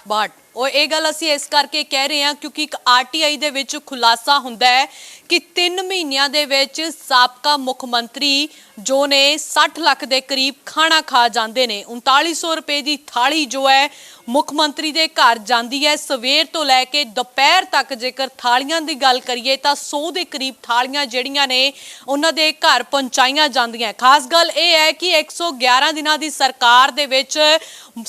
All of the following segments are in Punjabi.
बट ਉਹ ਇਹ ਗੱਲ ਅਸੀਂ ਇਸ ਕਰਕੇ ਕਹਿ ਰਹੇ ਹਾਂ ਕਿਉਂਕਿ ਇੱਕ ਆਰਟੀਆਈ ਦੇ ਵਿੱਚ ਖੁਲਾਸਾ ਹੁੰਦਾ ਹੈ ਕਿ 3 ਮਹੀਨਿਆਂ ਦੇ ਵਿੱਚ ਸਾਬਕਾ ਮੁੱਖ ਮੰਤਰੀ ਜੋ ਨੇ 60 ਲੱਖ ਦੇ ਕਰੀਬ ਖਾਣਾ ਖਾ ਜਾਂਦੇ ਨੇ। 3900 ਰੁਪਏ ਦੀ ਥਾਲੀ ਜੋ ਹੈ ਮੁੱਖ ਮੰਤਰੀ ਦੇ ਘਰ ਜਾਂਦੀ ਹੈ। ਸਵੇਰ ਤੋਂ ਲੈ ਕੇ ਦੁਪਹਿਰ ਤੱਕ ਜੇਕਰ ਥਾਲੀਆਂ ਦੀ ਗੱਲ ਕਰੀਏ ਤਾਂ 100 ਦੇ ਕਰੀਬ ਥਾਲੀਆਂ ਜਿਹੜੀਆਂ ਨੇ ਉਹਨਾਂ ਦੇ ਘਰ ਪਹੁੰਚਾਈਆਂ ਜਾਂਦੀਆਂ। ਖਾਸ ਗੱਲ ਇਹ ਹੈ ਕਿ 111 ਦਿਨਾਂ ਦੀ ਸਰਕਾਰ ਦੇ ਵਿੱਚ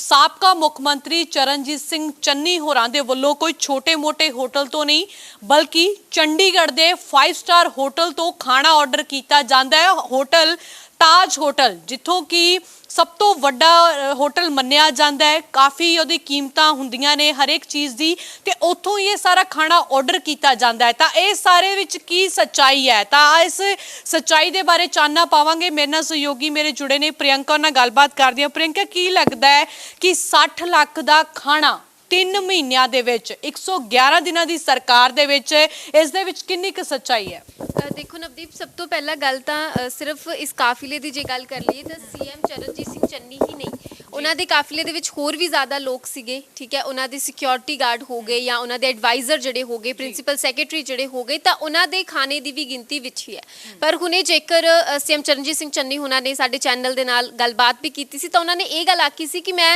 ਸਾਬਕਾ ਮੁੱਖ ਮੰਤਰੀ ਚਰਨਜੀਤ ਸਿੰਘ चन्नी होरां दे वल्लों कोई छोटे मोटे होटल तो नहीं बल्कि चंडीगढ़ दे 5 स्टार होटल तो खाना ऑर्डर किया जाता है। होटल ताज होटल जिथों की सब तो वड्डा होटल मन्निया जाता है, काफ़ी उहदी कीमतां हुंदियां ने हर एक चीज़ दी ते उत्थों ये सारा खाना ऑर्डर किया जाता है। तो ये सारे विच की सच्चाई है, तो इस सच्चाई दे बारे चानना पावांगे। मेरे नाल सहयोगी मेरे जुड़े ने, प्रियंका नाल गलबात करदी हां। प्रियंका की लगता है कि 60 ਲੱਖ ਦਾ ਖਾਣਾ 3 ਮਹੀਨਿਆਂ ਦੇ ਵਿੱਚ 111 ਦਿਨਾਂ ਦੀ ਸਰਕਾਰ ਦੇ ਵਿੱਚ ਇਸ ਦੇ ਵਿੱਚ ਕਿੰਨੀ ਕੁ ਸੱਚਾਈ ਹੈ? देखो नवदीप, सब तो पहला गल तो सिर्फ इस काफिले की जे गल कर लीए तो सीएम चरणजीत सिंह चन्नी ही नहीं, उन्होंने काफिले दे विच होर भी ज़्यादा लोग सीगे, ठीक है। उन्होंने सिक्योरिटी गार्ड हो गए या उन्होंने एडवाइज़र जड़े हो गए, प्रिंसीपल सैकटरी जड़े हो गए, तो उन्होंने खाने की भी गिनती विच ही है। पर हुणे जेकर सीएम चरणजीत सिंह चन्नी उन्होंने साडे चैनल दे नाल गलबात भी की सी तो उन्होंने ये गल आखी सी कि मैं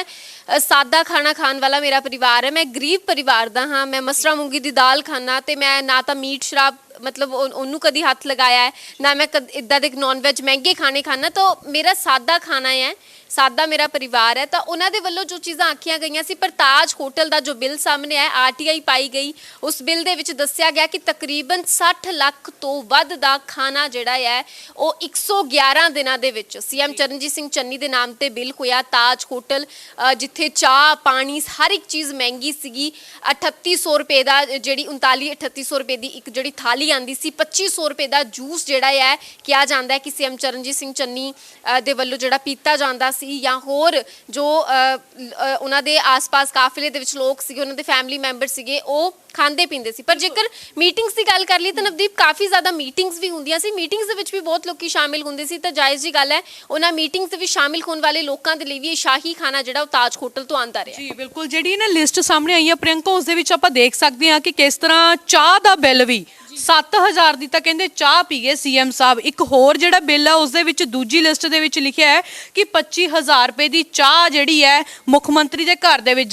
सादा खाना खाने वाला मेरा परिवार है, मैं गरीब परिवार का हाँ, मैं मसरा मूंगी की दाल खाना तो मैं ना तो मीट शराब मतलब उन्होंने कभी हाथ लगाया है ना मैं इदा दे नॉन वैज महंगे खाने खाना, तो मेरा सादा खाना है, सादा मेरा परिवार है। तो उन्होंने वालों जो चीज़ां आखियां गई सी, पर ताज होटल का जो बिल सामने है आरटीआई पाई गई, उस बिल दे विच दस्सिया गया कि तकरीबन 60 ਲੱਖ तो वध दा खाना जिहड़ा है वो 111 दिनां दे विच सीएम चरणजीत सिंह चन्नी दे नाम ते बिल होया। ताज होटल जिथे चाह पानी हर एक चीज़ महंगी सीगी। 3800 रुपए का जिहड़ी 39-3800 रुपए की एक जिहड़ी थाली आंदी सी, 2500 रुपए का जूस जिहड़ा है किया जाता है कि सीएम चरणजीत सिंह चन्नी दे वल्लों जिहड़ा पीता जाता सी या होर जो उन्हां दे आस पास काफिले दे विच लोग सीगे, उन्हां दे फैमिली मैंबर सीगे, वो खांदे पींदे सी। पर जेकर मीटिंग्स की गल कर ली तो नवदीप काफ़ी ज़्यादा मीटिंग्स भी होंदियां सी, मीटिंग्स दे विच भी बहुत लोग शामिल होंदे सी। तो जायज़ जी गल है उन्हां मीटिंग्स दे विच शामिल होने वाले लोगों के लिए भी शाही खाना जिहड़ा ताज होटल तो आंदा रहा। जी बिल्कुल, जिहड़ी ना लिस्ट सामने आई है प्रियंका, उस दे विच आपां देख सकते हैं कि किस तरह चाह दा बिल भी 7000 ਦੀ ਤਾਂ ਕਹਿੰਦੇ ਚਾਹ ਪੀਏ ਸੀਐਮ ਸਾਹਿਬ। ਇੱਕ ਹੋਰ ਜਿਹੜਾ ਬਿੱਲ ਆ ਉਸ ਦੇ ਵਿੱਚ ਦੂਜੀ ਲਿਸਟ ਦੇ ਵਿੱਚ ਲਿਖਿਆ ਹੈ ਕਿ 25000 ਰੁਪਏ ਦੀ ਚਾਹ ਜਿਹੜੀ ਹੈ ਮੁੱਖ ਮੰਤਰੀ ਦੇ ਘਰ ਦੇ ਵਿੱਚ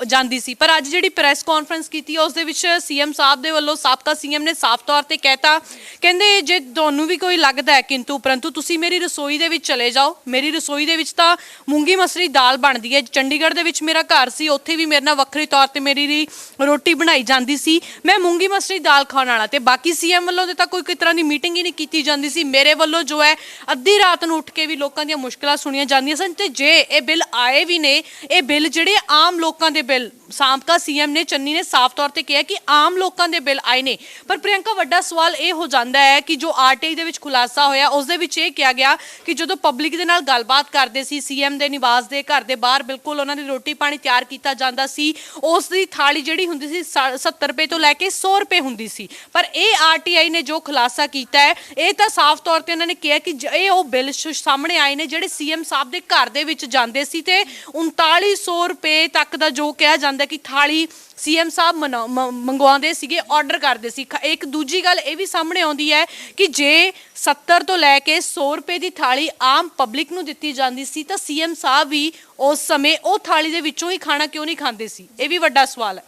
ਜਾਂਦੀ ਸੀ। ਪਰ ਅੱਜ ਜਿਹੜੀ ਪ੍ਰੈਸ ਕਾਨਫਰੰਸ ਕੀਤੀ ਹੈ ਉਸ ਦੇ ਵਿੱਚ ਸੀਐਮ ਸਾਹਿਬ ਦੇ ਵੱਲੋਂ ਸਾਬਕਾ ਸੀਐਮ ਨੇ ਸਾਫ਼ ਤੌਰ ਤੇ ਕਹਿਤਾ, ਕਹਿੰਦੇ ਜੇ ਤੁਹਾਨੂੰ ਵੀ ਕੋਈ ਲੱਗਦਾ ਹੈ ਕਿੰਤੂ ਪਰੰਤੂ ਤੁਸੀਂ ਮੇਰੀ ਰਸੋਈ ਦੇ ਵਿੱਚ ਚਲੇ ਜਾਓ, ਮੇਰੀ ਰਸੋਈ ਦੇ ਵਿੱਚ ਤਾਂ ਮੂੰਗੀ ਮਸਰੀ ਦਾਲ ਬਣਦੀ ਹੈ। ਚੰਡੀਗੜ੍ਹ ਦੇ ਵਿੱਚ ਮੇਰਾ ਘਰ ਸੀ, ਉੱਥੇ ਵੀ ਮੇਰੇ ਨਾਲ ਵੱਖਰੇ ਤੌਰ ਤੇ ਮੇਰੀ ਰੋਟੀ ਬਣਾਈ ਜਾਂਦੀ ਸੀ, ਮੈਂ ਮੂੰਗੀ ਮਸਰੀ ਦਾਲ ਖਾਣ ਵਾਲਾ। ਤੇ ਬਾਕੀ ਸੀਐਮ ਵੱਲੋਂ ਤਾਂ ਕੋਈ ਤਰ੍ਹਾਂ ਦੀ ਮੀਟਿੰਗ ਹੀ ਨਹੀਂ ਕੀਤੀ ਜਾਂਦੀ ਸੀ। ਮੇਰੇ ਵੱਲੋਂ ਜੋ ਹੈ ਅੱਧੀ ਰਾਤ ਨੂੰ ਉੱਠ ਕੇ ਵੀ ਲੋਕਾਂ ਦੀਆਂ ਮੁਸ਼ਕਲਾਂ ਸੁਣੀਆਂ ਜਾਂਦੀਆਂ ਸਨ। ਤੇ ਜੇ ਇਹ ਬਿੱਲ ਆਏ ਵੀ ਨੇ, ਇਹ ਬਿੱਲ ਜਿਹੜੇ ਆਮ ਲੋਕਾਂ ਦੇ ਬਿੱਲ, ਸਾਬਕਾ ਸੀਐਮ ਨੇ ਚੰਨੀ ਨੇ ਸਾਫ਼ ਤੌਰ ਤੇ ਕਿਹਾ ਕਿ ਆਮ ਲੋਕਾਂ ਦੇ ਬਿੱਲ ਆਏ ਨੇ। ਪਰ ਪ੍ਰਿयंका ਵੱਡਾ ਸਵਾਲ ਇਹ ਹੋ ਜਾਂਦਾ ਹੈ ਕਿ ਜੋ ਆਰਟੀਆਈ ਦੇ ਵਿੱਚ ਖੁਲਾਸਾ ਹੋਇਆ ਉਸ ਦੇ ਵਿੱਚ ਇਹ ਕਿਹਾ ਗਿਆ ਕਿ ਜਦੋਂ ਪਬਲਿਕ ਦੇ ਨਾਲ ਗੱਲਬਾਤ ਕਰਦੇ ਸੀ ਸੀਐਮ ਦੇ ਨਿਵਾਸ ਦੇ ਘਰ ਦੇ ਬਾਹਰ ਬਿਲਕੁਲ ਉਹਨਾਂ ਦੀ ਰੋਟੀ ਪਾਣੀ ਤਿਆਰ ਕੀਤਾ ਜਾਂਦਾ ਸੀ, ਉਸ ਦੀ ਥਾਲੀ ਜਿਹੜੀ ਹੁੰਦੀ ਸੀ 70 ਰੁਪਏ ਤੋਂ ਲੈ ਕੇ 100 ਰੁਪਏ ਹੁੰਦੀ ਸੀ। ਪਰ ਇਹ ਆਰਟੀਆਈ ਨੇ ਜੋ ਖੁਲਾਸਾ ਕੀਤਾ ਹੈ ਇਹ ਤਾਂ ਸਾਫ਼ ਤੌਰ ਤੇ ਉਹਨਾਂ ਨੇ ਕਿਹਾ ਕਿ ਇਹ ਉਹ ਬਿੱਲ ਸਾਹਮਣੇ ਆਏ ਨੇ ਜਿਹੜੇ ਸੀਐਮ ਸਾਹਿਬ ਦੇ ਘਰ ਦੇ ਵਿੱਚ ਜਾਂਦੇ ਸੀ ਤੇ 3900 ਰੁਪਏ ਤੱਕ ਦਾ ਜੋ ਕਿਹਾ ਜਾਂਦਾ ਕਿ ਥਾਲੀ ਸੀਐਮ ਸਾਹਿਬ ਮੰਗਵਾਉਂਦੇ ਸੀਗੇ, ਆਰਡਰ ਕਰਦੇ ਸੀ। ਇੱਕ ਦੂਜੀ ਗੱਲ ਇਹ ਵੀ ਸਾਹਮਣੇ ਆਉਂਦੀ ਹੈ ਕਿ ਜੇ 70 ਤੋਂ ਲੈ ਕੇ 100 ਰੁਪਏ ਦੀ ਥਾਲੀ ਆਮ ਪਬਲਿਕ ਨੂੰ ਦਿੱਤੀ ਜਾਂਦੀ ਸੀ ਤਾਂ ਸੀਐਮ ਸਾਹਿਬ ਵੀ ਉਸ ਸਮੇਂ ਉਹ ਥਾਲੀ ਦੇ ਵਿੱਚੋਂ ਹੀ ਖਾਣਾ ਕਿਉਂ ਨਹੀਂ ਖਾਂਦੇ ਸੀ? ਇਹ ਵੀ ਵੱਡਾ ਸਵਾਲ ਹੈ।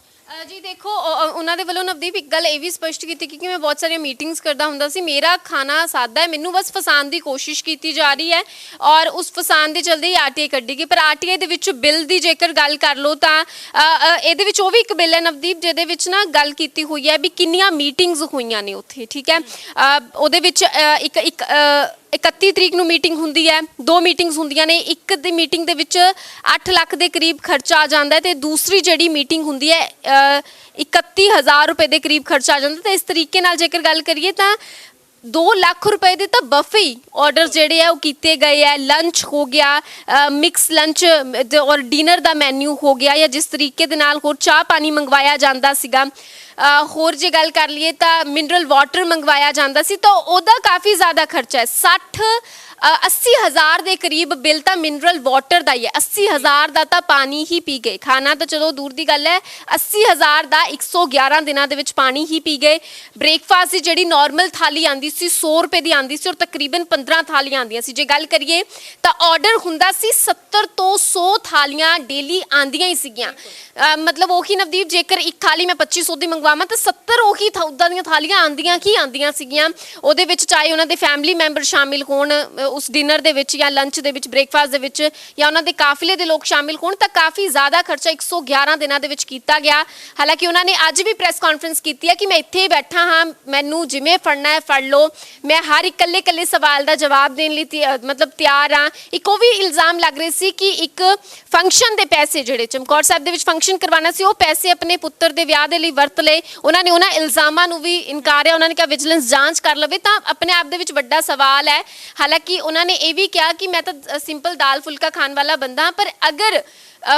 जी देखो उन्होंने वालों नवदीप एक गल ये भी स्पष्ट की कि मैं बहुत सारी मीटिंग्स करता हूँ सी, मेरा खाना सादा है, मैनू बस फसान की कोशिश की जा रही है और उस फसान के चलते ही आरटीआई कड्ढी गई। पर आरटीआई दे विच बिल की जेकर गल कर लो तो ये भी एक बिल है नवदीप जिहदे विच ना गल की हुई है भी किन्नियां मीटिंग्स हुई ने उत्थे, ठीक है। उहदे विच एक 31 तरीक ਨੂੰ ਮੀਟਿੰਗ ਹੁੰਦੀ ਹੈ, 2 ਮੀਟਿੰਗਸ ਹੁੰਦੀਆਂ ਨੇ। ਇੱਕ ਦੀ ਮੀਟਿੰਗ ਦੇ ਵਿੱਚ 8 ਲੱਖ ਦੇ ਕਰੀਬ ਖਰਚਾ ਆ ਜਾਂਦਾ ਹੈ ਤੇ ਦੂਸਰੀ ਜਿਹੜੀ ਮੀਟਿੰਗ ਹੁੰਦੀ ਹੈ 31000 ਰੁਪਏ ਦੇ ਕਰੀਬ ਖਰਚਾ ਆ ਜਾਂਦਾ। ਤੇ ਇਸ ਤਰੀਕੇ ਨਾਲ ਜੇਕਰ ਗੱਲ ਕਰੀਏ ਤਾਂ 2 ਲੱਖ ਰੁਪਏ ਦੇ ਤਾਂ ਬਫੇ ਆਰਡਰ ਜਿਹੜੇ ਆ ਉਹ ਕੀਤੇ ਗਏ ਆ। ਲੰਚ ਹੋ ਗਿਆ, ਮਿਕਸ ਲੰਚ ਔਰ ਡਿਨਰ ਦਾ ਮੈਨੂ ਹੋ ਗਿਆ, ਜਾਂ ਜਿਸ ਤਰੀਕੇ ਦੇ ਨਾਲ ਹੋਰ ਚਾਹ ਪਾਣੀ ਮੰਗਵਾਇਆ ਜਾਂਦਾ ਸੀਗਾ। ਹੋਰ ਜੇ ਗੱਲ ਕਰ ਲਈਏ ਤਾਂ ਮਿਨਰਲ ਵਾਟਰ ਮੰਗਵਾਇਆ ਜਾਂਦਾ ਸੀ, ਤਾਂ ਉਹਦਾ ਕਾਫੀ ਜ਼ਿਆਦਾ ਖਰਚਾ ਹੈ। 80 ਹਜ਼ਾਰ ਦੇ ਕਰੀਬ ਬਿੱਲ ਤਾਂ ਮਿਨਰਲ ਵਾਟਰ ਦਾ ਹੀ ਹੈ। 80 ਹਜ਼ਾਰ ਦਾ ਤਾਂ ਪਾਣੀ ਹੀ ਪੀ ਗਏ। ਖਾਣਾ ਤਾਂ ਚਲੋ ਦੂਰ ਦੀ ਗੱਲ ਹੈ, 80 ਹਜ਼ਾਰ ਦਾ 111 ਦਿਨਾਂ ਦੇ ਵਿੱਚ ਪਾਣੀ ਹੀ ਪੀ ਗਏ। ਬ੍ਰੇਕਫਾਸਟ ਦੀ ਜਿਹੜੀ ਨਾਰਮਲ ਥਾਲੀ ਆਂਦੀ ਸੀ 100 ਰੁਪਏ ਦੀ ਆਂਦੀ ਸੀ, ਔਰ ਤਕਰੀਬਨ 15 ਥਾਲੀਆਂ ਆਂਦੀਆਂ ਸੀ। ਜੇ ਗੱਲ ਕਰੀਏ ਤਾਂ ਆਰਡਰ ਹੁੰਦਾ ਸੀ 70 ਤੋਂ 100 ਥਾਲੀਆਂ ਡੇਲੀ ਆਂਦੀਆਂ ਹੀ ਸੀਗੀਆਂ। ਮਤਲਬ ਉਹੀ ਨਵਦੀਪ, ਜੇਕਰ ਇੱਕ ਥਾਲੀ ਮੈਂ 2500 ਦੀ ਮੰਗਵਾਵਾਂ ਤਾਂ 70 ਉਹੀ ਉੱਦਾਂ ਦੀਆਂ ਥਾਲੀਆਂ ਆਂਦੀਆਂ ਸੀਗੀਆਂ। ਉਹਦੇ ਵਿੱਚ ਚਾਹੇ ਉਹਨਾਂ ਦੇ ਫੈਮਿਲੀ ਮੈਂਬਰ ਸ਼ਾਮਿਲ ਹੋਣ ਉਸ ਡਿਨਰ ਦੇ ਵਿੱਚ, ਜਾਂ ਲੰਚ ਦੇ ਵਿੱਚ, ਬ੍ਰੇਕਫਾਸਟ ਦੇ ਵਿੱਚ, ਜਾਂ ਉਹਨਾਂ ਦੇ ਕਾਫਲੇ ਦੇ ਲੋਕ ਸ਼ਾਮਿਲ ਹੋਣ, ਤਾਂ ਕਾਫੀ ਜ਼ਿਆਦਾ ਖਰਚਾ 111 ਦਿਨਾਂ ਦੇ ਵਿੱਚ ਕੀਤਾ ਗਿਆ। ਹਾਲਾਂਕਿ ਉਹਨਾਂ ਨੇ ਅੱਜ ਵੀ ਪ੍ਰੈਸ ਕਾਨਫਰੰਸ ਕੀਤੀ ਹੈ ਕਿ ਮੈਂ ਇੱਥੇ ਬੈਠਾ ਹਾਂ, ਮੈਨੂੰ ਜਿਵੇਂ ਫੜਨਾ ਹੈ ਫੜ ਲਓ, ਮੈਂ ਹਰ ਇਕੱਲੇ ਸਵਾਲ ਦਾ ਜਵਾਬ ਦੇਣ ਲਈ ਮਤਲਬ ਤਿਆਰ ਹਾਂ। ਇੱਕ ਉਹ ਵੀ ਇਲਜ਼ਾਮ ਲੱਗ ਰਹੇ ਸੀ ਕਿ ਇੱਕ ਫੰਕਸ਼ਨ ਦੇ ਪੈਸੇ ਜਿਹੜੇ ਚਮਕੌਰ ਸਾਹਿਬ ਦੇ ਵਿੱਚ ਫੰਕਸ਼ਨ ਕਰਵਾਉਣਾ ਸੀ, ਉਹ ਪੈਸੇ ਆਪਣੇ ਪੁੱਤਰ ਦੇ ਵਿਆਹ ਦੇ ਲਈ ਵਰਤ ਲਏ। ਉਹਨਾਂ ਨੇ ਉਹਨਾਂ ਇਲਜ਼ਾਮਾਂ ਨੂੰ ਵੀ ਇਨਕਾਰਿਆ। ਉਹਨਾਂ ਨੇ ਕਿਹਾ ਵਿਜੀਲੈਂਸ ਜਾਂਚ ਕਰ ਲਵੇ, ਤਾਂ ਆਪਣੇ ਆਪ ਦੇ ਵਿੱਚ ਵੱਡਾ ਸਵਾਲ ਹੈ। ਹਾਲਾਂਕਿ ਉਹਨਾਂ ਨੇ ਇਹ ਵੀ ਕਿਹਾ ਕਿ ਮੈਂ ਤਾਂ ਸਿੰਪਲ ਦਾਲ ਫੁਲਕਾ ਖਾਣ ਵਾਲਾ ਬੰਦਾ ਹਾਂ, ਪਰ ਅਗਰ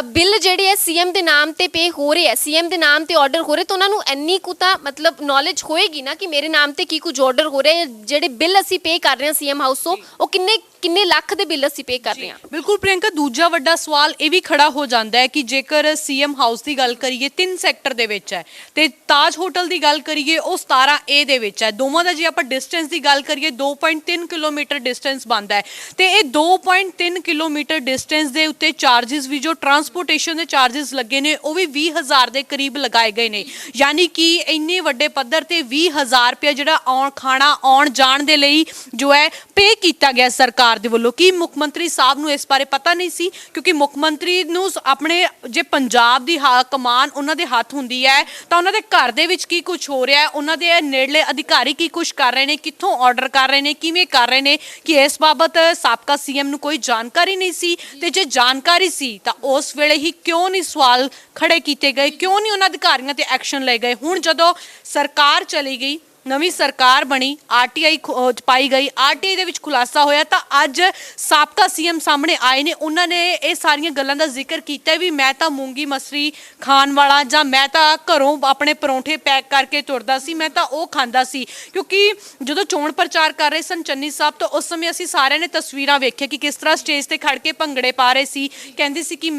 ਬਿੱਲ ਜਿਹੜੇ ਹੈ ਸੀਐਮ ਦੇ ਨਾਮ ਤੇ ਪੇ ਹੋ ਰਹੇ ਹੈ, ਸੀਐਮ ਦੇ ਨਾਮ ਤੇ ਆਰਡਰ ਹੋ ਰਹੇ, ਤਾਂ ਉਹਨਾਂ ਨੂੰ ਇੰਨੀ ਕੁ ਤਾਂ ਮਤਲਬ ਨੌਲੇਜ ਹੋਏਗੀ ਨਾ ਕਿ ਮੇਰੇ ਨਾਮ ਤੇ ਕੀ ਕੁਝ ਆਰਡਰ ਹੋ ਰਿਹਾ ਹੈ। ਜਿਹੜੇ ਬਿੱਲ ਅਸੀਂ ਪੇ ਕਰ ਰਹੇ ਹਾਂ ਸੀਐਮ ਹਾਊਸ ਤੋਂ, ਉਹ ਕਿੰਨੇ ਲੱਖ ਦੇ ਬਿੱਲ ਅਸੀਂ ਪੇ ਕਰ ਰਹੇ ਹਾਂ। ਬਿਲਕੁਲ ਪ੍ਰਿਯੰਕਾ, ਦੂਜਾ ਵੱਡਾ ਸਵਾਲ ਇਹ ਵੀ ਖੜਾ ਹੋ ਜਾਂਦਾ ਹੈ ਕਿ ਜੇਕਰ ਸੀਐਮ ਹਾਊਸ ਦੀ ਗੱਲ ਕਰੀਏ 3 ਸੈਕਟਰ ਦੇ ਵਿੱਚ ਹੈ, ਤੇ ਤਾਜ ਹੋਟਲ ਦੀ ਗੱਲ ਕਰੀਏ ਉਹ 17A ਦੇ ਵਿੱਚ ਹੈ। ਦੋਵਾਂ ਦਾ ਜੇ ਆਪਾਂ ਡਿਸਟੈਂਸ ਦੀ ਗੱਲ ਕਰੀਏ 2.3 ਕਿਲੋਮੀਟਰ ਡਿਸਟੈਂਸ ਬਣਦਾ ਹੈ, ਤੇ ਇਹ 2.3 ਕਿਲੋਮੀਟਰ ਡਿਸਟੈਂਸ ਦੇ ਉੱਤੇ ਚਾਰजेस ਵੀ, ਜੋ ਟਰਾਂਸਪੋਰਟੇਸ਼ਨ ਦੇ ਚਾਰजेस ਲੱਗੇ ਨੇ, ਉਹ ਵੀ 20,000 ਦੇ ਕਰੀਬ ਲਗਾਏ ਗਏ ਨੇ। ਯਾਨੀ ਕਿ ਇੰਨੇ ਵੱਡੇ ਪੱਧਰ ਤੇ 20,000 ਰੁਪਏ ਜਿਹੜਾ ਖਾਣਾ ਆਉਣ ਜਾਣ ਦੇ ਲਈ ਜੋ ਹੈ ਪੇ ਕੀਤਾ ਗਿਆ ਸਰਕਾਰ ਦੇ ਵੱਲੋਂ। ਕੀ ਮੁੱਖ ਮੰਤਰੀ ਸਾਹਿਬ ਨੂੰ ਇਸ ਬਾਰੇ ਪਤਾ ਨਹੀਂ ਸੀ? ਕਿਉਂਕਿ ਮੁੱਖ ਮੰਤਰੀ ਨੂੰ ਆਪਣੇ ਜੇ ਪੰਜਾਬ ਦੀ ਕਮਾਨ ਉਹਨਾਂ ਦੇ ਹੱਥ ਹੁੰਦੀ ਹੈ, ਤਾਂ ਉਹਨਾਂ ਦੇ ਘਰ ਦੇ ਵਿੱਚ ਕੀ ਕੁਝ ਹੋ ਰਿਹਾ ਹੈ, ਉਹਨਾਂ ਦੇ ਨੇੜਲੇ ਅਧਿਕਾਰੀ ਕੀ ਕੁਝ ਕਰ ਰਹੇ ਨੇ, ਕਿੱਥੋਂ ਆਰਡਰ ਕਰ ਰਹੇ ਨੇ, ਕਿਵੇਂ ਕਰ ਰਹੇ ਨੇ, ਕਿ ਇਸ ਬਾਬਤ ਸਾਬਕਾ ਸੀਐਮ ਨੂੰ ਕੋਈ ਜਾਣਕਾਰੀ ਨਹੀਂ ਸੀ? ਤੇ ਜੇ ਜਾਣਕਾਰੀ ਸੀ ਤਾਂ ਉਸ ਵੇਲੇ ਹੀ ਕਿਉਂ ਨਹੀਂ ਸਵਾਲ ਖੜੇ ਕੀਤੇ ਗਏ, ਕਿਉਂ ਨਹੀਂ ਉਹਨਾਂ ਅਧਿਕਾਰੀਆਂ ਤੇ ਐਕਸ਼ਨ ਲਏ ਗਏ? ਹੁਣ ਜਦੋਂ ਸਰਕਾਰ ਚਲੀ ਗਈ, ਨਵੀਂ ਸਰਕਾਰ ਬਣੀ, ਆਰਟੀਆਈ ਪਾਈ ਗਈ, ਆਰਟੀਆਈ ਦੇ ਵਿੱਚ ਖੁਲਾਸਾ ਹੋਇਆ, ਤਾਂ ਅੱਜ ਸਾਬਕਾ ਸੀਐਮ ਸਾਹਮਣੇ ਆਏ ਨੇ। ਉਹਨਾਂ ਨੇ ਇਹ ਸਾਰੀਆਂ ਗੱਲਾਂ ਦਾ ਜ਼ਿਕਰ ਕੀਤਾ ਵੀ ਮੈਂ ਤਾਂ ਮੂੰਗੀ ਮਸਰੀ ਖਾਣ ਵਾਲਾ, ਜਾਂ ਮੈਂ ਤਾਂ ਘਰੋਂ ਆਪਣੇ ਪਰੌਂਠੇ ਪੈਕ ਕਰਕੇ ਤੁਰਦਾ ਸੀ, ਮੈਂ ਤਾਂ ਉਹ ਖਾਂਦਾ ਸੀ। ਕਿਉਂਕਿ ਜਦੋਂ ਚੋਣ ਪ੍ਰਚਾਰ ਕਰ ਰਹੇ ਸਨ ਚੰਨੀ ਸਾਹਿਬ, ਤਾਂ ਉਸ ਸਮੇਂ ਅਸੀਂ ਸਾਰਿਆਂ ਨੇ ਤਸਵੀਰਾਂ ਵੇਖੀਆਂ ਕਿ ਕਿਸ ਤਰ੍ਹਾਂ ਸਟੇਜ ਤੇ ਖੜ ਕੇ ਭੰਗੜੇ ਪਾ ਰਹੇ ਸੀ। ਕਹਿੰਦੇ ਸੀ ਕਿ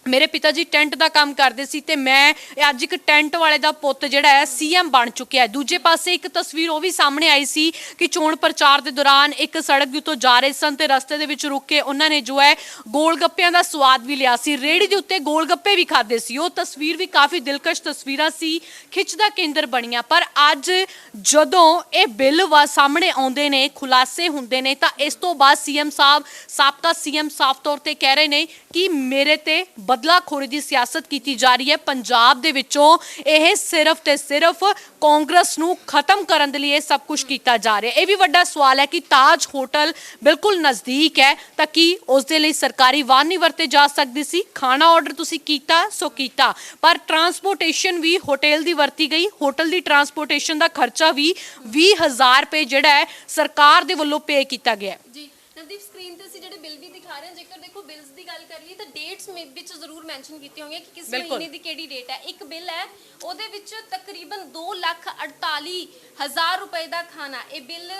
ਮੇਰੇ ਪਿਤਾ ਜੀ ਟੈਂਟ ਦਾ ਕੰਮ ਕਰਦੇ ਸੀ, ਤੇ ਮੈਂ ਅੱਜ ਇੱਕ ਟੈਂਟ ਵਾਲੇ ਦਾ ਪੁੱਤ ਜਿਹੜਾ ਹੈ ਸੀਐਮ ਬਣ ਚੁੱਕਿਆ ਹੈ। ਦੂਜੇ ਪਾਸੇ ਇੱਕ ਤਸਵੀਰ ਉਹ ਵੀ ਸਾਹਮਣੇ ਆਈ ਸੀ ਕਿ ਚੋਣ ਪ੍ਰਚਾਰ ਦੇ ਦੌਰਾਨ ਇੱਕ ਸੜਕ ਦੇ ਉੱਤੋਂ ਜਾ ਰਹੇ ਸਨ, ਤੇ ਰਸਤੇ ਦੇ ਵਿੱਚ ਰੁਕ ਕੇ ਉਹਨਾਂ ਨੇ ਜੋ ਹੈ ਗੋਲ ਗੱਪਿਆਂ ਦਾ ਸਵਾਦ ਵੀ ਲਿਆ ਸੀ, ਰੇਹੜੀ ਦੇ ਉੱਤੇ ਗੋਲ ਗੱਪੇ ਵੀ ਖਾਦੇ ਸੀ। ਉਹ ਤਸਵੀਰ ਵੀ ਕਾਫੀ ਦਿਲਕਸ਼ ਤਸਵੀਰਾਂ ਸੀ, ਖਿੱਚ ਦਾ ਕੇਂਦਰ ਬਣੀਆਂ। ਪਰ ਅੱਜ ਜਦੋਂ ਇਹ ਬਿੱਲ ਸਾਹਮਣੇ ਆਉਂਦੇ ਨੇ, ਖੁਲਾਸੇ ਹੁੰਦੇ ਨੇ, ਤਾਂ ਇਸ ਤੋਂ ਬਾਅਦ ਸੀਐਮ ਸਾਹਿਬ, ਸਾਬਕਾ ਸੀਐਮ ਸਾਫ਼ ਤੌਰ ਤੇ ਕਹਿ ਰਹੇ ਨੇ ਕਿ ਮੇਰੇ ਤੇ ਬਦਲਾਖੋਰੀ ਦੀ ਸਿਆਸਤ ਕੀਤੀ ਜਾ ਰਹੀ ਹੈ। ਪੰਜਾਬ ਦੇ ਵਿੱਚੋਂ ਇਹ ਸਿਰਫ ਤੇ ਸਿਰਫ ਕਾਂਗਰਸ ਨੂੰ ਖਤਮ ਕਰਨ ਦੇ ਲਈ ਇਹ ਸਭ ਕੁਝ ਕੀਤਾ ਜਾ ਰਿਹਾ ਹੈ। ਇਹ ਵੀ ਵੱਡਾ ਸਵਾਲ ਹੈ ਕਿ ਤਾਜ ਹੋਟਲ ਬਿਲਕੁਲ ਨਜ਼ਦੀਕ ਹੈ, ਤਾਂ ਕੀ ਉਸ ਦੇ ਲਈ ਸਰਕਾਰੀ ਵਾਹਨ ਨਹੀਂ ਵਰਤੇ ਜਾ ਸਕਦੀ ਸੀ? ਖਾਣਾ ਆਰਡਰ ਤੁਸੀਂ ਕੀਤਾ ਸੋ ਕੀਤਾ, ਪਰ ਟਰਾਂਸਪੋਰਟੇਸ਼ਨ ਵੀ ਹੋਟਲ ਦੀ ਵਰਤੀ ਗਈ। ਹੋਟਲ ਦੀ ਟਰਾਂਸਪੋਰਟੇਸ਼ਨ ਦਾ ਖਰਚਾ ਵੀ 20,000 ਰੁਪਏ ਜਿਹੜਾ ਹੈ ਸਰਕਾਰ ਦੇ ਵੱਲੋਂ ਪੇ ਕੀਤਾ ਗਿਆ ਹੈ। ਜੀ ਨਵਦੀਪ, ਸਕਰੀਨ ਤੇ ਅਸੀਂ ਜਿਹੜੇ ਬਿੱਲ ਵੀ ਦਿਖਾ ਰਹੇ ਹਾਂ, ਜੇਕਰ ਦੇਖੋ ਬਿੱਲਸ ਦੀ ਗੱਲ ਕਰੀਏ ਤਾਂ ਡੇਟਸ ਵਿੱਚ ਜ਼ਰੂਰ ਮੈਂਸ਼ਨ ਕੀਤੀਆਂ ਹੋਈਆਂ ਕਿ ਕਿਸ ਮਹੀਨੇ ਦੀ ਕਿਹੜੀ ਡੇਟ ਹੈ। ਇੱਕ ਬਿੱਲ ਹੈ ਉਹਦੇ ਵਿੱਚ ਤਕਰੀਬਨ 2,48,000 ਰੁਪਏ ਦਾ ਖਾਣਾ। ਇਹ ਬਿੱਲ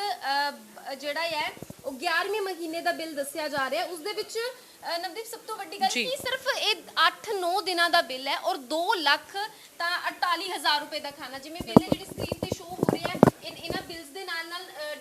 ਜਿਹੜਾ ਹੈ ਉਹ 11ਵੇਂ ਮਹੀਨੇ ਦਾ ਬਿੱਲ ਦੱਸਿਆ ਜਾ ਰਿਹਾ। ਉਸ ਦੇ ਵਿੱਚ ਨਵਦੀਪ ਸਭ ਤੋਂ ਵੱਡੀ ਗੱਲ ਕਿ ਸਿਰਫ ਇਹ 8-9 ਦਿਨਾਂ ਦਾ ਬਿੱਲ ਹੈ, ਔਰ 2,48,000 ਰੁਪਏ ਦਾ ਖਾਣਾ। ਜਿਵੇਂ ਬਿੱਲ ਜਿਹੜੀ ਸਕਰੀਨ ਤੇ ਸ਼ੋ ਹੋ ਰਿਹਾ ਹੈ, ਇਹਨਾਂ ਬਿਲਸ ਦੇ ਨਾਲ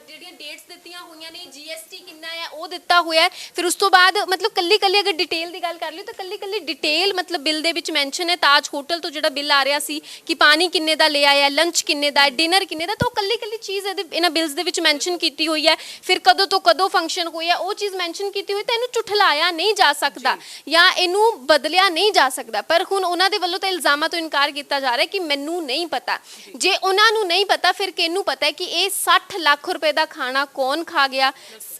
ਜਿਹੜੀਆਂ ਡੇਟਸ ਦਿੱਤੀਆਂ ਹੋਈਆਂ ਨੇ, ਜੀਐਸਟੀ ਕਿੰਨਾ ਹੈ ਉਹ ਦਿੱਤਾ ਹੋਇਆ ਹੈ। ਫਿਰ ਉਸ ਤੋਂ ਬਾਅਦ ਮਤਲਬ ਕੱਲੀ ਅਗਰ ਡਿਟੇਲ ਦੀ ਗੱਲ ਕਰ ਲਈ ਤਾਂ ਕੱਲੀ ਡਿਟੇਲ ਮਤਲਬ ਬਿੱਲ ਦੇ ਵਿੱਚ ਮੈਂਸ਼ਨ ਹੈ। ਤਾਜ ਹੋਟਲ ਤੋਂ ਜਿਹੜਾ ਬਿੱਲ ਆ ਰਿਹਾ ਸੀ ਕਿ ਪਾਣੀ ਕਿੰਨੇ ਦਾ ਲਿਆ ਹੈ, ਲੰਚ ਕਿੰਨੇ ਦਾ ਹੈ, ਡਿਨਰ ਕਿੰਨੇ ਦਾ, ਤਾਂ ਉਹ ਕੱਲੀ ਚੀਜ਼ ਇਹਨਾਂ ਬਿਲਸ ਦੇ ਵਿੱਚ ਮੈਂਸ਼ਨ ਕੀਤੀ ਹੋਈ ਹੈ। ਫਿਰ ਕਦੋਂ ਤੋਂ ਕਦੋਂ ਫੰਕਸ਼ਨ ਹੋਇਆ ਉਹ ਚੀਜ਼ ਮੈਂਸ਼ਨ ਕੀਤੀ ਹੋਈ, ਤਾਂ ਇਹਨੂੰ ਝੁਠਲਾਇਆ ਨਹੀਂ ਜਾ ਸਕਦਾ ਜਾਂ ਇਹਨੂੰ ਬਦਲਿਆ ਨਹੀਂ ਜਾ ਸਕਦਾ। ਪਰ ਹੁਣ ਉਹਨਾਂ ਦੇ ਵੱਲੋਂ ਤਾਂ ਇਲਜ਼ਾਮਾਂ ਤੋਂ ਇਨਕਾਰ ਕੀਤਾ ਜਾ ਰਿਹਾ ਕਿ ਮੈਨੂੰ ਨਹੀਂ ਪਤਾ। ਜੇ ਉਹਨਾਂ ਨੂੰ ਨਹੀਂ ਪਤਾ ਫਿਰ ਕਿਹਨੂੰ ਪਤਾ ਹੈ ਕਿ ਇਹ 60 ਲੱਖ ਰੁਪਏ ਦਾ ਖਾਣਾ ਕੌਣ ਖਾ ਗਿਆ?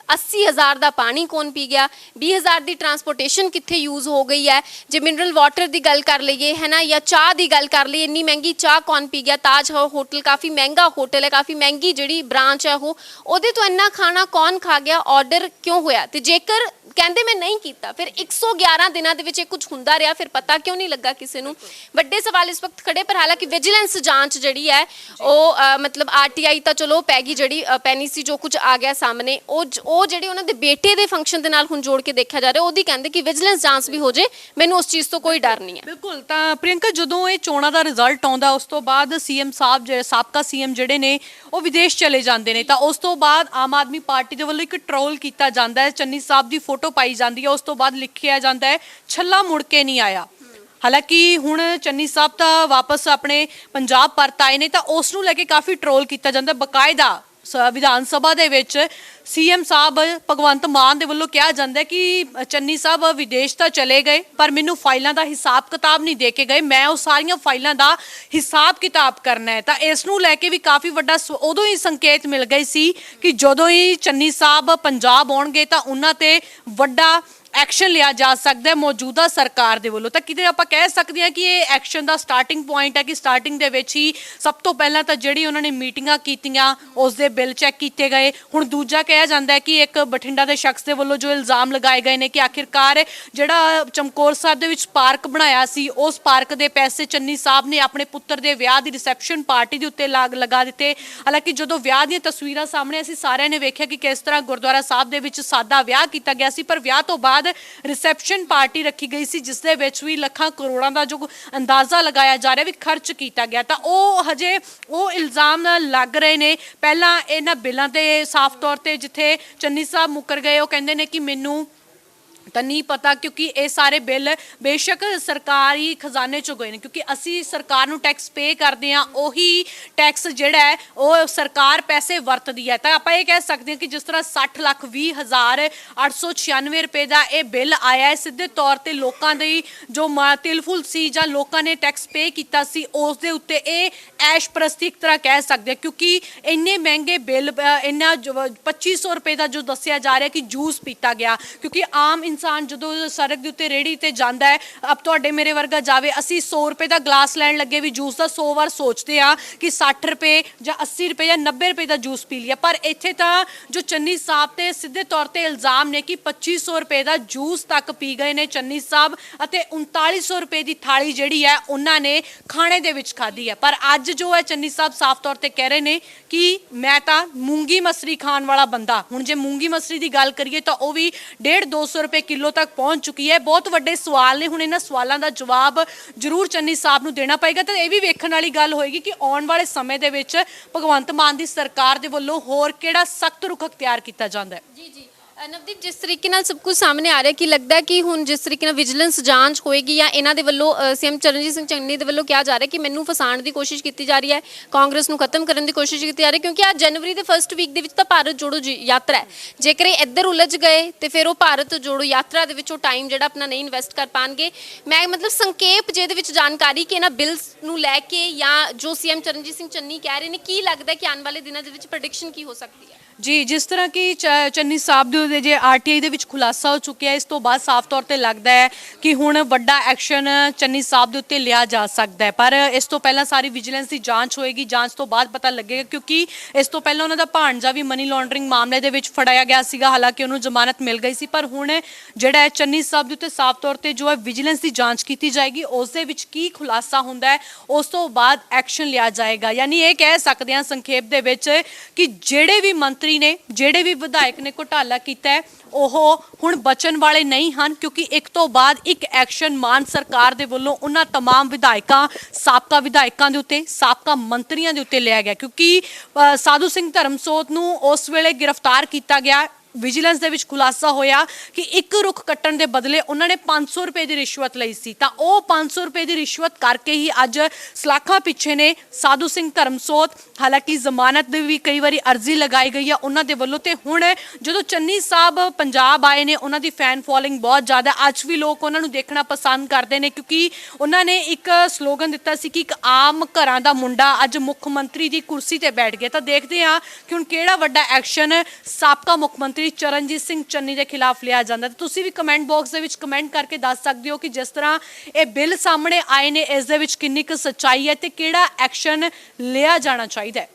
80,000 ਦਾ ਪਾਣੀ ਕੌਣ ਪੀ ਗਿਆ, 20,000 ਦੀ ਟਰਾਂਸਪੋਰਟੇਸ਼ਨ ਕਿੱਥੇ ਯੂਜ਼ ਹੋ ਗਈ ਹੈ। ਜੇ ਮਿਨਰਲ ਵਾਟਰ ਦੀ ਗੱਲ ਕਰ ਲਈਏ ਹੈ ਨਾ, ਜਾਂ ਚਾਹ ਦੀ ਗੱਲ ਕਰ ਲਈਏ, ਇੰਨੀ ਮਹਿੰਗੀ ਚਾਹ ਕੌਣ ਪੀ ਗਿਆ। ਤਾਜ ਹੋਟਲ ਕਾਫੀ ਮਹਿੰਗਾ ਹੋਟਲ ਹੈ, ਕਾਫੀ ਮਹਿੰਗੀ ਜਿਹੜੀ ਬ੍ਰਾਂਚ ਹੈ ਉਹਦੇ ਤੋਂ ਇੰਨਾ ਖਾਣਾ ਕੌਣ ਖਾ ਗਿਆ, ਆਰਡਰ ਕਿਉਂ ਹੋਇਆ। ਤੇ ਜੇਕਰ ਕਹਿੰਦੇ ਮੈਂ ਨਹੀਂ ਕੀਤਾ, ਫਿਰ 111 ਦਿਨਾਂ ਦੇ ਵਿੱਚ ਇਹ ਕੁਝ ਹੁੰਦਾ ਰਿਹਾ, ਫਿਰ ਪਤਾ ਕਿਉਂ ਨਹੀਂ ਲੱਗਾ ਕਿਸੇ ਨੂੰ। ਵੱਡੇ ਸਵਾਲ ਇਸ ਵਕਤ ਖੜੇ, ਪਰ ਹਾਲਾਂਕਿ ਵਿਜੀਲੈਂਸ ਜਾਂਚ ਜਿਹੜੀ ਹੈ ਉਹ ਮਤਲਬ ਆਰਟੀਆਈ ਤਾਂ ਚਲੋ ਪੈ ਗਈ, ਜਿਹੜੀ ਪੈਣੀ ਸੀ, ਜੋ ਕੁਝ ਆ ਗਿਆ ਸਾਹਮਣੇ, ਉਹ ਜਿਹੜੇ ਉਹਨਾਂ ਦੇ ਬੇਟੇ ਦੇ ਫੰਕਸ਼ਨ ਦੇ ਨਾਲ ਹੁਣ ਜੋੜ ਕੇ ਦੇਖਿਆ ਜਾ ਰਿਹਾ, ਉਹਦੀ ਕਹਿੰਦੇ ਕਿ ਵਿਜੀਲੈਂਸ ਜਾਂਚ ਵੀ ਹੋ ਜੇ, ਮੈਨੂੰ ਉਸ ਚੀਜ਼ ਤੋਂ ਕੋਈ ਡਰ ਨਹੀਂ ਹੈ। ਬਿਲਕੁਲ। ਤਾਂ ਪ੍ਰਿਯੰਕਾ, ਜਦੋਂ ਇਹ ਚੋਣਾਂ ਦਾ ਰਿਜ਼ਲਟ ਆਉਂਦਾ ਉਸ ਤੋਂ ਬਾਅਦ ਸੀਐਮ ਸਾਹਿਬ ਸਾਬਕਾ ਸੀਐਮ ਜਿਹੜੇ ਨੇ ਉਹ ਵਿਦੇਸ਼ ਚਲੇ ਜਾਂਦੇ ਨੇ, ਤਾਂ ਉਸ ਤੋਂ ਬਾਅਦ ਆਮ ਆਦਮੀ ਪਾਰਟੀ ਦੇ ਵੱਲੋਂ ਇੱਕ ਟਰੋਲ ਕੀਤਾ ਜਾਂਦਾ ਹੈ, ਚੰਨੀ ਸਾਹਿਬ ਦੀ ਫੋਟੋ ਪਾਈ ਜਾਂਦੀ ਹੈ, ਉਸ ਤੋਂ ਬਾਅਦ ਲਿਖਿਆ ਜਾਂਦਾ ਹੈ ਛੱਲਾ ਮੁੜ ਕੇ ਨਹੀਂ ਆਇਆ। ਹਾਲਾਂਕਿ ਹੁਣ ਚੰਨੀ ਸਾਹਿਬ ਤਾਂ ਵਾਪਸ ਆਪਣੇ ਪੰਜਾਬ ਪਰਤ ਆਏ ਨੇ, ਤਾਂ ਉਸ ਨੂੰ ਲੈ ਕੇ ਕਾਫੀ ਟਰੋਲ ਕੀਤਾ ਜਾਂਦਾ। ਬਕਾਇਦਾ ਵਿਧਾਨ ਸਭਾ ਦੇ ਵਿੱਚ ਸੀਐਮ ਸਾਹਿਬ ਭਗਵੰਤ ਮਾਨ ਦੇ ਵੱਲੋਂ ਕਿਹਾ ਜਾਂਦਾ ਕਿ ਚੰਨੀ ਸਾਹਿਬ ਵਿਦੇਸ਼ ਤਾਂ ਚਲੇ ਗਏ, ਪਰ ਮੈਨੂੰ ਫਾਈਲਾਂ ਦਾ ਹਿਸਾਬ ਕਿਤਾਬ ਨਹੀਂ ਦੇ ਕੇ ਗਏ, ਮੈਂ ਉਹ ਸਾਰੀਆਂ ਫਾਈਲਾਂ ਦਾ ਹਿਸਾਬ ਕਿਤਾਬ ਕਰਨਾ ਹੈ। ਤਾਂ ਇਸ ਨੂੰ ਲੈ ਕੇ ਵੀ ਕਾਫੀ ਵੱਡਾ ਉਦੋਂ ਹੀ ਸੰਕੇਤ ਮਿਲ ਗਏ ਸੀ ਕਿ ਜਦੋਂ ਹੀ ਚੰਨੀ ਸਾਹਿਬ ਪੰਜਾਬ ਆਉਣਗੇ ਤਾਂ ਉਹਨਾਂ ਤੇ ਵੱਡਾ ਐਕਸ਼ਨ ਲਿਆ ਜਾ ਸਕਦਾ ਹੈ ਮੌਜੂਦਾ ਸਰਕਾਰ ਦੇ ਵੱਲੋਂ। ਤਾਂ ਕਿਤੇ ਆਪਾਂ ਕਹਿ ਸਕਦੇ ਹਾਂ ਕਿ ਇਹ ਐਕਸ਼ਨ ਦਾ ਸਟਾਰਟਿੰਗ ਪੁਆਇੰਟ ਹੈ ਕਿ ਸਟਾਰਟਿੰਗ ਦੇ ਵਿੱਚ ਹੀ ਸਭ ਤੋਂ ਪਹਿਲਾਂ ਤਾਂ ਜਿਹੜੀ ਉਹਨਾਂ ਨੇ ਮੀਟਿੰਗਾਂ ਕੀਤੀਆਂ ਉਸ ਦੇ ਬਿੱਲ ਚੈੱਕ ਕੀਤੇ ਗਏ। ਹੁਣ ਦੂਜਾ ਕਿਹਾ ਜਾਂਦਾ ਹੈ ਕਿ ਇੱਕ ਬਠਿੰਡਾ ਦੇ ਸ਼ਖਸ ਦੇ ਵੱਲੋਂ ਜੋ ਇਲਜ਼ਾਮ ਲਗਾਏ ਗਏ ਨੇ ਕਿ ਆਖਿਰਕਾਰ ਜਿਹੜਾ ਚਮਕੌਰ ਸਾਹਿਬ ਦੇ ਵਿੱਚ ਪਾਰਕ ਬਣਾਇਆ ਸੀ, ਉਸ ਪਾਰਕ ਦੇ ਪੈਸੇ ਚੰਨੀ ਸਾਹਿਬ ਨੇ ਆਪਣੇ ਪੁੱਤਰ ਦੇ ਵਿਆਹ ਦੀ ਰਿਸੈਪਸ਼ਨ ਪਾਰਟੀ ਦੇ ਉੱਤੇ ਲਗਾ ਦਿੱਤੇ। ਹਾਲਾਂਕਿ ਜਦੋਂ ਵਿਆਹ ਦੀਆਂ ਤਸਵੀਰਾਂ ਸਾਹਮਣੇ ਅਸੀਂ ਸਾਰਿਆਂ ਨੇ ਵੇਖਿਆ ਕਿ ਕਿਸ ਤਰ੍ਹਾਂ ਗੁਰਦੁਆਰਾ ਸਾਹਿਬ ਦੇ ਵਿੱਚ ਸਾਦਾ ਵਿਆਹ ਕੀਤਾ ਗਿਆ ਸੀ, ਪਰ ਵਿਆਹ ਤੋਂ ਬਾਅਦ ਰਿਸੈਪਸ਼ਨ ਪਾਰਟੀ ਰੱਖੀ ਗਈ ਸੀ ਜਿਸ ਦੇ ਵਿੱਚ ਵੀ ਲੱਖਾਂ ਕਰੋੜਾਂ ਦਾ ਜੋ ਅੰਦਾਜ਼ਾ ਲਗਾਇਆ ਜਾ ਰਿਹਾ ਵੀ ਖਰਚ ਕੀਤਾ ਗਿਆ। ਤਾਂ ਉਹ ਹਜੇ ਉਹ ਇਲਜ਼ਾਮ ਲੱਗ ਰਹੇ ਨੇ। ਪਹਿਲਾਂ ਇਹਨਾਂ ਬਿੱਲਾਂ ਤੇ ਸਾਫ਼ ਤੌਰ ਤੇ ਜਿੱਥੇ ਚੰਨੀ ਸਾਹਿਬ ਮੁੱਕਰ ਗਏ, ਉਹ ਕਹਿੰਦੇ ਨੇ ਕਿ ਮੈਨੂੰ ਤਾਂ ਨਹੀਂ ਪਤਾ, ਕਿਉਂਕਿ ਇਹ ਸਾਰੇ ਬਿੱਲ ਬੇਸ਼ੱਕ ਸਰਕਾਰੀ ਖਜ਼ਾਨੇ ਚੋਂ ਗਏ ਨੇ, ਕਿਉਂਕਿ ਅਸੀਂ ਸਰਕਾਰ ਨੂੰ ਟੈਕਸ ਪੇ ਕਰਦੇ ਹਾਂ, ਉਹੀ ਟੈਕਸ ਜਿਹੜਾ ਹੈ ਉਹ ਸਰਕਾਰ ਪੈਸੇ ਵਰਤਦੀ ਹੈ। ਤਾਂ ਆਪਾਂ ਇਹ ਕਹਿ ਸਕਦੇ ਹਾਂ ਕਿ ਜਿਸ ਤਰ੍ਹਾਂ 60,20,896 ਰੁਪਏ ਦਾ ਇਹ ਬਿੱਲ ਆਇਆ ਹੈ, ਸਿੱਧੇ ਤੌਰ ਤੇ ਲੋਕਾਂ ਦੀ ਜੋ ਤਿਲਫੁਲ ਸੀ ਜਾਂ ਲੋਕਾਂ ਨੇ ਟੈਕਸ ਪੇ ਕੀਤਾ ਸੀ ਉਸ ਦੇ ਉੱਤੇ ਇਹ ਐਸ਼ ਪ੍ਰਸਤੀ ਇੱਕ ਤਰ੍ਹਾਂ ਕਹਿ ਸਕਦੇ ਹਾਂ, ਕਿਉਂਕਿ ਇੰਨੇ ਮਹਿੰਗੇ ਬਿੱਲ, ਇੰਨਾ 2500 ਰੁਪਏ ਦਾ ਜੋ ਦੱਸਿਆ ਜਾ ਰਿਹਾ ਕਿ ਜੂਸ ਪੀਤਾ ਗਿਆ, ਕਿਉਂਕਿ ਆਮ ਇਨਸਾਨ ਜਦੋਂ ਸੜਕ ਦੇ ਉੱਤੇ ਰੇੜੀ ਤੇ ਜਾਂਦਾ ਹੈ, ਅਬ ਤੁਹਾਡੇ ਮੇਰੇ ਵਰਗਾ ਜਾਵੇ, ਅਸੀਂ 100 ਰੁਪਏ ਦਾ ਗਲਾਸ ਲੈਣ ਲੱਗੇ ਵੀ ਜੂਸ ਦਾ 100 ਵਾਰ ਸੋਚਦੇ ਆ ਕਿ 60 ਰੁਪਏ ਜਾਂ 80 ਰੁਪਏ ਜਾਂ 90 ਰੁਪਏ ਦਾ ਜੂਸ ਪੀ ਲਿਆ। ਪਰ ਇੱਥੇ ਤਾਂ ਜੋ ਚੰਨੀ ਸਾਹਿਬ ਤੇ ਸਿੱਧੇ ਤੌਰ ਤੇ ਇਲਜ਼ਾਮ ਨੇ ਕਿ 2500 ਰੁਪਏ ਦਾ ਜੂਸ ਤੱਕ ਪੀ ਗਏ ਨੇ ਚੰਨੀ ਸਾਹਿਬ, ਅਤੇ 3900 ਰੁਪਏ ਦੀ ਥਾਲੀ ਜਿਹੜੀ ਹੈ ਉਹਨਾਂ ਨੇ ਖਾਣੇ ਦੇ ਵਿੱਚ ਖਾਧੀ ਹੈ। ਪਰ ਅੱਜ ਜੋ ਹੈ ਚੰਨੀ ਸਾਹਿਬ ਸਾਫ਼ ਤੌਰ ਤੇ ਕਹਿ ਰਹੇ ਨੇ ਕਿ ਮੈਂ ਤਾਂ ਮੂੰਗੀ ਮਸਰੀ ਖਾਣ ਵਾਲਾ ਬੰਦਾ। ਹੁਣ ਜੇ ਮੂੰਗੀ ਮਸਰੀ ਦੀ ਗੱਲ ਕਰੀਏ ਤਾਂ ਉਹ ਵੀ 150-200 ਰੁਪਏ ਕਿਲੋ ਤੱਕ ਪਹੁੰਚ ਚੁੱਕੀ ਹੈ। ਬਹੁਤ ਵੱਡੇ ਸਵਾਲ ਨੇ, ਹੁਣ ਇਹਨਾਂ ਸਵਾਲਾਂ ਦਾ ਜਵਾਬ ਜ਼ਰੂਰ ਚੰਨੀ ਸਾਹਿਬ ਨੂੰ ਦੇਣਾ ਪਏਗਾ। ਤਾਂ ਇਹ ਵੀ ਵੇਖਣ ਵਾਲੀ ਗੱਲ ਹੋਏਗੀ ਕਿ ਆਉਣ ਵਾਲੇ ਸਮੇਂ ਦੇ ਵਿੱਚ ਭਗਵੰਤ ਮਾਨ ਦੀ ਸਰਕਾਰ ਦੇ ਵੱਲੋਂ ਹੋਰ ਕਿਹੜਾ ਸਖਤ ਰੁਖ ਅਖਤਿਆਰ ਕੀਤਾ ਜਾਂਦਾ ਹੈ। ਜੀ ਨਵਦੀਪ, ਜਿਸ ਤਰੀਕੇ ਨਾਲ ਸਭ ਕੁਝ ਸਾਹਮਣੇ ਆ ਰਿਹਾ ਕਿ ਲੱਗਦਾ ਹੈ ਕਿ ਹੁਣ ਜਿਸ ਤਰੀਕੇ ਨਾਲ ਵਿਜੀਲੈਂਸ ਜਾਂਚ ਹੋਏਗੀ ਜਾਂ ਇਹਨਾਂ ਦੇ ਵੱਲੋਂ ਸੀਐਮ ਚਰਨਜੀਤ ਸਿੰਘ ਚੰਨੀ ਦੇ ਵੱਲੋਂ ਕਿਹਾ ਜਾ ਰਿਹਾ ਕਿ ਮੈਨੂੰ ਫਸਾਉਣ ਦੀ ਕੋਸ਼ਿਸ਼ ਕੀਤੀ ਜਾ ਰਹੀ ਹੈ, ਕਾਂਗਰਸ ਨੂੰ ਖਤਮ ਕਰਨ ਦੀ ਕੋਸ਼ਿਸ਼ ਕੀਤੀ ਜਾ ਰਹੀ ਹੈ, ਕਿਉਂਕਿ ਅੱਜ ਜਨਵਰੀ ਦੇ ਫਸਟ ਵੀਕ ਦੇ ਵਿੱਚ ਤਾਂ ਭਾਰਤ ਜੋੜੋ ਯਾਤਰਾ ਹੈ। ਜੇਕਰ ਇਹ ਇੱਧਰ ਉਲਝ ਗਏ ਤੇ ਫਿਰ ਉਹ ਭਾਰਤ ਜੋੜੋ ਯਾਤਰਾ ਦੇ ਵਿੱਚ ਉਹ ਟਾਈਮ ਜਿਹੜਾ ਆਪਣਾ ਨਹੀਂ ਇਨਵੈਸਟ ਕਰ ਪਾਣਗੇ। ਮੈਂ ਮਤਲਬ ਸੰਖੇਪ ਜਿਹਦੇ ਵਿੱਚ ਜਾਣਕਾਰੀ ਕਿ ਇਹਨਾਂ ਬਿਲਸ ਨੂੰ ਲੈ ਕੇ ਜਾਂ ਜੋ ਸੀਐਮ ਚਰਨਜੀਤ ਸਿੰਘ ਚੰਨੀ ਕਹਿ ਰਹੇ ਨੇ, ਕੀ ਲੱਗਦਾ ਕਿ ਆਉਣ ਵਾਲੇ ਦਿਨਾਂ ਦੇ ਵਿੱਚ ਪ੍ਰੈਡਿਕਸ਼ਨ ਕੀ ਹੋ ਸਕਦੀ ਹੈ? ਜੀ, ਜਿਸ ਤਰ੍ਹਾਂ ਕਿ ਚੰਨੀ ਸਾਹਿਬ ਦੇ ਜੇ ਆਰਟੀਆਈ ਦੇ ਵਿੱਚ ਖੁਲਾਸਾ ਹੋ ਚੁੱਕਿਆ, ਇਸ ਤੋਂ ਬਾਅਦ ਸਾਫ਼ ਤੌਰ ਤੇ ਲੱਗਦਾ ਹੈ ਕਿ ਹੁਣ ਵੱਡਾ ਐਕਸ਼ਨ ਚੰਨੀ ਸਾਹਿਬ ਦੇ ਉੱਤੇ ਲਿਆ ਜਾ ਸਕਦਾ ਹੈ। ਪਰ ਇਸ ਤੋਂ ਪਹਿਲਾਂ ਸਾਰੀ ਵਿਜੀਲੈਂਸ ਦੀ ਜਾਂਚ ਹੋਏਗੀ, ਜਾਂਚ ਤੋਂ ਬਾਅਦ ਪਤਾ ਲੱਗੇਗਾ, ਕਿਉਂਕਿ ਇਸ ਤੋਂ ਪਹਿਲਾਂ ਉਹਨਾਂ ਦਾ ਭਾਣਜਾ ਵੀ ਮਨੀ ਲਾਂਡਰਿੰਗ ਮਾਮਲੇ ਦੇ ਵਿੱਚ ਫੜਾਇਆ ਗਿਆ ਸੀਗਾ, ਹਾਲਾਂਕਿ ਉਹਨੂੰ ਜ਼ਮਾਨਤ ਮਿਲ ਗਈ ਸੀ। ਪਰ ਹੁਣ ਜਿਹੜਾ ਹੈ ਚੰਨੀ ਸਾਹਿਬ ਦੇ ਉੱਤੇ ਸਾਫ਼ ਤੌਰ ਤੇ ਜੋ ਹੈ ਵਿਜੀਲੈਂਸ ਦੀ ਜਾਂਚ ਕੀਤੀ ਜਾਏਗੀ, ਉਸ ਦੇ ਵਿੱਚ ਕੀ ਖੁਲਾਸਾ ਹੁੰਦਾ ਹੈ ਉਸ ਤੋਂ ਬਾਅਦ ਐਕਸ਼ਨ ਲਿਆ ਜਾਏਗਾ। ਯਾਨੀ ਇਹ ਕਹਿ ਸਕਦੇ ਹਾਂ ਸੰਖੇਪ ਦੇ ਵਿੱਚ ਕਿ ਜਿਹੜੇ ਵੀ ਮੰਤਰੀ ਨੇ, ਜਿਹੜੇ ਵੀ ਵਿਧਾਇਕ ਨੇ ਘੁਟਾਲਾ ਕੀਤਾ ਹੈ, ਉਹ ਹੁਣ ਬਚਣ ਵਾਲੇ ਨਹੀਂ ਹਨ, ਕਿਉਂਕਿ ਇੱਕ ਤੋਂ ਬਾਅਦ ਇੱਕ ਐਕਸ਼ਨ ਮਾਨ ਸਰਕਾਰ ਦੇ ਵੱਲੋਂ ਉਹਨਾਂ तमाम ਵਿਧਾਇਕਾਂ, ਸਾਬਕਾ ਵਿਧਾਇਕਾਂ ਦੇ ਉੱਤੇ, ਸਾਬਕਾ ਮੰਤਰੀਆਂ ਦੇ ਉੱਤੇ ਲਿਆ ਗਿਆ। ਕਿਉਂਕਿ ਸਾਧੂ ਸਿੰਘ ਧਰਮਸੋਤ ਨੂੰ ਉਸ ਵੇਲੇ ਗ੍ਰਿਫਤਾਰ ਕੀਤਾ ਗਿਆ, ਵਿਜੀਲੈਂਸ ਦੇ ਵਿੱਚ ਖੁਲਾਸਾ ਹੋਇਆ ਕਿ ਇੱਕ ਰੁੱਖ ਕੱਟਣ ਦੇ ਬਦਲੇ ਉਹਨਾਂ ਨੇ 500 ਰੁਪਏ ਦੀ ਰਿਸ਼ਵਤ ਲਈ ਸੀ। ਤਾਂ ਉਹ 500 ਰੁਪਏ ਦੀ ਰਿਸ਼ਵਤ ਕਰਕੇ ਹੀ ਅੱਜ ਸਲਾਖਾਂ ਪਿੱਛੇ ਨੇ ਸਾਧੂ ਸਿੰਘ ਧਰਮਸੋਤ। ਹਾਲਾਂਕਿ ਜ਼ਮਾਨਤ ਦੀ ਵੀ ਕਈ ਵਾਰੀ ਅਰਜ਼ੀ ਲਗਾਈ ਗਈ ਆ ਉਹਨਾਂ ਦੇ ਵੱਲੋਂ। ਤੇ ਹੁਣ ਜਦੋਂ ਚੰਨੀ ਸਾਹਿਬ ਪੰਜਾਬ ਆਏ ਨੇ, ਉਹਨਾਂ ਦੀ ਫੈਨ ਫੋਲੋਇੰਗ ਬਹੁਤ ਜ਼ਿਆਦਾ, ਅੱਜ ਵੀ ਲੋਕ ਉਹਨਾਂ ਨੂੰ ਦੇਖਣਾ ਪਸੰਦ ਕਰਦੇ ਨੇ, ਕਿਉਂਕਿ ਉਹਨਾਂ ਨੇ ਇੱਕ ਸਲੋਗਨ ਦਿੱਤਾ ਸੀ ਕਿ ਇੱਕ ਆਮ ਘਰਾਂ ਦਾ ਮੁੰਡਾ ਅੱਜ ਮੁੱਖ ਮੰਤਰੀ ਦੀ ਕੁਰਸੀ ਤੇ ਬੈਠ ਗਿਆ। ਤਾਂ ਦੇਖਦੇ ਹਾਂ ਕਿ ਹੁਣ ਕਿਹੜਾ ਵੱਡਾ ਐਕਸ਼ਨ ਸਾਬਕਾ ਮੁੱਖ ਮੰਤਰੀ ਸ਼੍ਰੀ ਚਰਨਜੀਤ ਸਿੰਘ ਚੰਨੀ ਦੇ ਖਿਲਾਫ ਲਿਆ ਜਾਂਦਾ। ਤੇ ਤੁਸੀਂ ਵੀ ਕਮੈਂਟ ਬਾਕਸ ਦੇ ਵਿੱਚ ਕਮੈਂਟ ਕਰਕੇ ਦੱਸ ਸਕਦੇ ਹੋ ਕਿ ਜਿਸ ਤਰ੍ਹਾਂ ਇਹ ਬਿੱਲ ਸਾਹਮਣੇ ਆਏ ਨੇ ਇਸ ਦੇ ਵਿੱਚ ਕਿੰਨੀ ਕੁ ਸੱਚਾਈ ਹੈ ਤੇ ਕਿਹੜਾ ਐਕਸ਼ਨ ਲਿਆ ਜਾਣਾ ਚਾਹੀਦਾ ਹੈ।